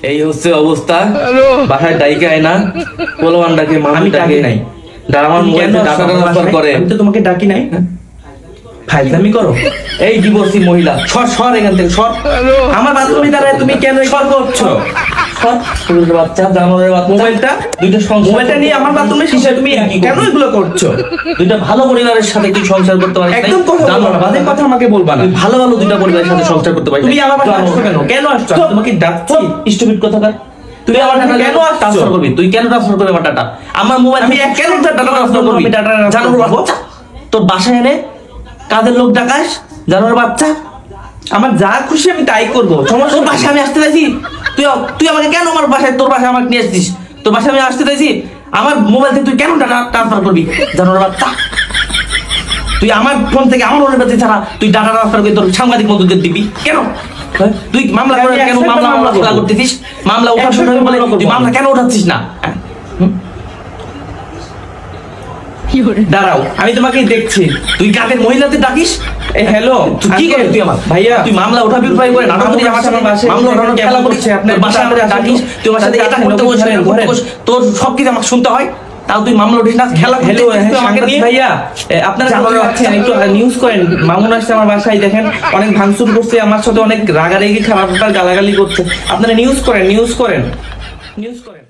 এই হচ্ছে অবস্থা। বাসায় ডাইকে আয় না, পোলাওয়ান ডাকে, আমি ডাকি নাই। আমার মোবাইল ডাটা ট্রান্সফার করে। আমি তো তোমাকে ডাকি নাই। ফাইজলামি করো। এই ডিভোর্সি মহিলা, সর সর এখান থেকে সর। আমার বাথরুমে দাঁড়ায় তুমি কেন সর করছো? সর। পুরুষের বাচ্চা, জানোয়ারের বাচ্চা। মোবাইলটা মোবাইলটা নিয়ে আমার বাথরুমে শিশে তুমি কেন এগুলো করছো? দুইটা ভালো পরিবারের সাথে তুই সংসার করতে পারিস? একদম কথা বলবা না, বাজে কথা আমাকে বলবা না। তুই ভালো ভালো দুইটা পরিবারের সাথে সংসার করতে পারিস? তুমি আমার বাসায় আসছো কেন? কেন আসছো? আমি তোমাকে ডাকছি। স্টুপিড কথাকার। তুই আমার টাকা কেন আসছো? ট্রান্সফার করবি? তুই কেন ট্রান্সফার করবি আমার টাকা? আমার মোবাইল আমি কেন ডাটা ট্রান্সফার করবি? আমি ডাটা ট্রান্সফার জানোয়ার করবো? বাচ্চা, তোর বাসায় এনে কাদের লোক ডাকাস? জানোয়ার বাচ্চা। আমার যা খুশি আমি তাই করবো। তোর বাসায় আমি আসতে চাইছি, তুই তুই আমাকে কেন আমার বাসায়, তোর বাসায় আমাকে নিয়ে আসছিস? তোর বাসায় আমি আসতে চাইছি, আমার মোবাইল থেকে তুই কেন টাকা ট্রান্সফার করবি? জানোয়ার বাচ্চা। তুই আমার ফোন থেকে আমার ফোনের কাছে ছাড়া তুই ডাটা ট্রান্সফার করে তোর সাংবাদিক মন্ত্রীদের দিবি কেন? তুই মামলা করে কেন মামলা করতেছিস? মামলা ওঠার সময় বলে তুই মামলা কেন উঠাচ্ছিস না? দাঁড়াও, আমি তোমাকে দেখছি। তুই কাদের মহিলাদের ডাকিস? হ্যালো, তুই কি করে তুই আমার ভাইয়া? তুই মামলা উঠাবি উঠাই করে নাটক করিস আমার সামনে, মামলা উঠানোর খেলা করিস। আপনার বাসায় আমরা ডাকিস, তুই আমার সাথে এটা করতে বলছিস, তোর সব কিছু আমাকে শুনতে হয়, তাও তুই মামলা উঠিস না, খেলা হ্যালো আমাকে নিয়ে। ভাইয়া, আপনারা কোথায় যাচ্ছেন? একটু নিউজ করেন। মামুন আসছে আমার বাসায়, দেখেন অনেক ভাঙচুর করছে, আমার সাথে অনেক রাগারাগি খারাপ গালাগালি করছে। আপনারা নিউজ করেন, নিউজ করেন, নিউজ করেন।